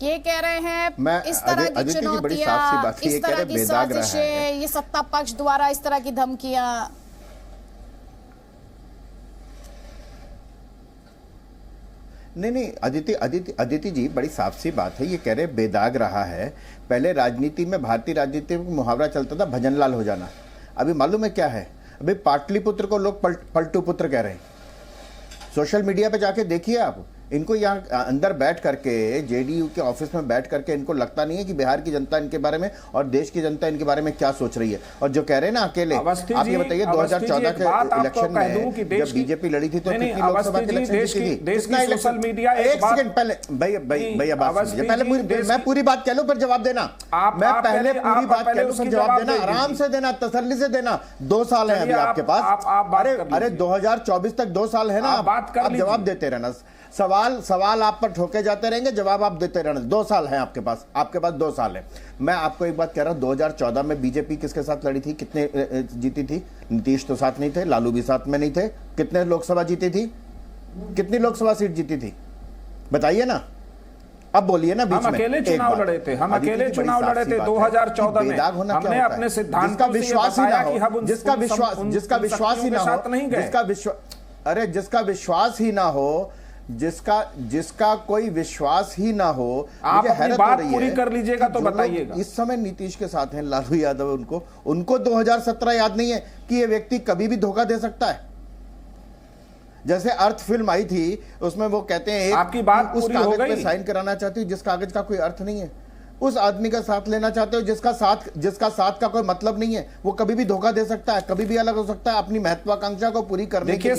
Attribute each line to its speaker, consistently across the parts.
Speaker 1: ये कह रहे हैं इस तरह की चुनौतियां, इस तरह की साजिशें, ये सत्ता पक्ष द्वारा इस तरह की धमकियां।
Speaker 2: नहीं, अदिति जी बड़ी साफ सी बात है। ये कह रहे बेदाग रहा है। पहले राजनीति में, भारतीय राजनीति में मुहावरा चलता था भजनलाल हो जाना। अभी मालूम है क्या है? अभी पाटलिपुत्र को लोग पलटू पुत्र कह रहे हैं। सोशल मीडिया पे जाके देखिए आप, इनको यहाँ अंदर बैठ करके, जेडीयू के ऑफिस में बैठ करके इनको लगता नहीं है कि बिहार की जनता इनके बारे में और देश की जनता इनके बारे में क्या सोच रही है। और जो कह रहे हैं ना अकेले, आप ये बताइए 2014 के इलेक्शन में जब बीजेपी लड़ी थी तो कितनी लोकसभा के इलेक्शन जीती थी?
Speaker 3: सोशल मीडिया
Speaker 2: एक सेकंड पहले भैया बात सुनिए, पहले मैं पूरी बात कह लूं फिर जवाब देना। मैं पहले पूरी बात कह लूं फिर जवाब देना, आराम से देना, तसल्ली से देना। 2 साल है अभी आपके पास। अरे 2024 तक 2 साल है ना, आप जवाब देते रहना। सवाल आप पर ठोके जाते रहेंगे, जवाब आप देते रहना। 2 साल है आपके पास 2 साल है। मैं आपको एक बात कह रहा हूं, 2014 में बीजेपी किसके साथ लड़ी थी, कितने जीती थी? नीतीश तो साथ नहीं थे, लालू भी साथ में नहीं थे। कितने लोकसभा जीती थी? कितनी लोकसभा सीट जीती थी? बताइए ना, अब बोलिए ना। बीच में
Speaker 3: अकेले चुनाव लड़े थे, हम अकेले चुनाव लड़े थे 2014 में। हमने अपने सिद्धांत
Speaker 2: का विश्वास ही ना हो, जिसका विश्वास ही ना हो, जिसका विश्वास ही ना हो, जिसका कोई विश्वास ही ना हो।
Speaker 3: आप अपनी बात पूरी कर लीजिएगा तो बताइएगा।
Speaker 2: इस समय नीतीश के साथ हैं, लालू यादव, उनको 2017 याद नहीं है कि ये व्यक्ति कभी भी धोखा दे सकता है। जैसे अर्थ फिल्म आई थी, उसमें वो कहते हैं
Speaker 3: आपकी बात
Speaker 2: उस कागज पे साइन कराना चाहती हूँ जिस कागज का कोई अर्थ नहीं है, उस आदमी का साथ लेना चाहते हो जिसका साथ का कोई मतलब नहीं है। वो कभी भी धोखा दे सकता है, कभी भी अलग हो सकता है अपनी महत्वाकांक्षा को पूरी करने के लिए।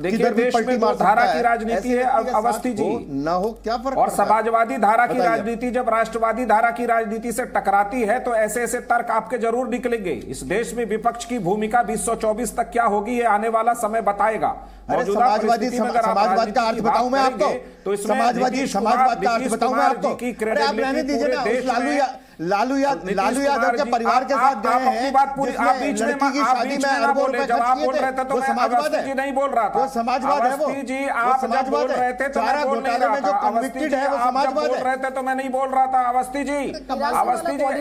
Speaker 3: देखिए देश में जो धारा की राजनीति है अवस्थी जी,
Speaker 2: ना हो क्या फर्क,
Speaker 3: और समाजवादी धारा की राजनीति जब राष्ट्रवादी धारा की राजनीति से टकराती है तो ऐसे ऐसे तर्क आपके जरूर निकलेंगे। इस देश में विपक्ष की भूमिका 2024 तक क्या होगी, ये आने वाला समय बताएगा।
Speaker 2: समाजवाद का अर्थ बताऊं मैं आपको, तो समाजवाद का अर्थ बताऊं मैं आपको। आप रहने दीजिए ना, लालू यादव के परिवार के साथ गए हैं, जिसने लड़की की शादी में अरबों रुपए खर्च किए थे, वो समाजवाद है?
Speaker 3: नहीं बोल रहा था,
Speaker 2: वो समाजवाद है। वो
Speaker 3: जी आप जब बोल रहे थे तो
Speaker 2: चारा घोटाले में जो कन्विक्टेड है वो समाजवाद
Speaker 3: बोल रहे थे तो मैं नहीं बोल रहा था। अवस्थी जी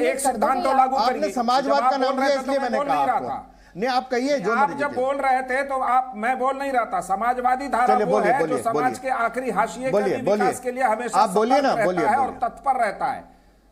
Speaker 3: एक सिद्धांत तो लागू करिए।
Speaker 2: आपने समाजवाद का नाम लिया इसलिए मैंने कहा आपको। नहीं, आप कहिए जो
Speaker 3: आप जब बोल रहे थे तो मैं बोल नहीं रहा था। समाजवादी धारा वो है जो समाज के आखिरी हाशिए के विकास के लिए हमेशा रहता है और तत्पर रहता है।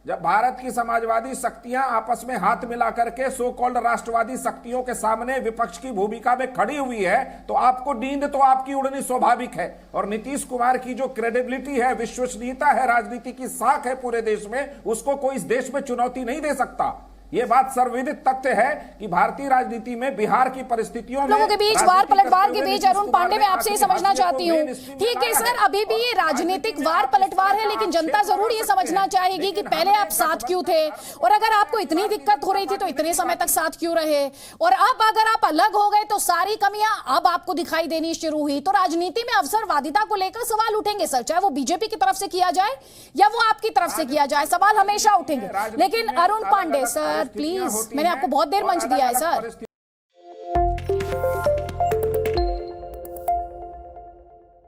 Speaker 3: जब भारत की समाजवादी शक्तियां आपस में हाथ मिलाकर के सो कॉल्ड राष्ट्रवादी शक्तियों के सामने विपक्ष की भूमिका में खड़ी हुई है तो आपको नींद तो आपकी उड़नी स्वाभाविक है। और नीतीश कुमार की जो क्रेडिबिलिटी है, विश्वसनीयता है, राजनीति की साख है पूरे देश में, उसको कोई इस देश में चुनौती नहीं दे सकता। ये बात सर्वविदित तथ्य है कि भारतीय राजनीति में बिहार की परिस्थितियों में
Speaker 1: लोगों के बीच वार पलटवार के बीच अरुण पांडे मैं आपसे ये समझना चाहती हूँ, ठीक है सर, अभी भी ये राजनीतिक वार पलटवार है, लेकिन जनता जरूर ये समझना चाहेगी कि पहले आप साथ क्यों थे, और अगर आपको इतनी दिक्कत हो रही थी तो इतने समय तक साथ क्यों रहे, और अब अगर आप अलग हो गए तो सारी कमियां अब आपको दिखाई देनी शुरू हुई। तो राजनीति में अवसरवादिता को लेकर सवाल उठेंगे सर, चाहे वो बीजेपी की तरफ से किया जाए या वो आपकी तरफ से किया जाए, सवाल हमेशा उठेंगे। लेकिन अरुण पांडे सर प्लीज, मैंने आपको बहुत देर मंच दिया है सर।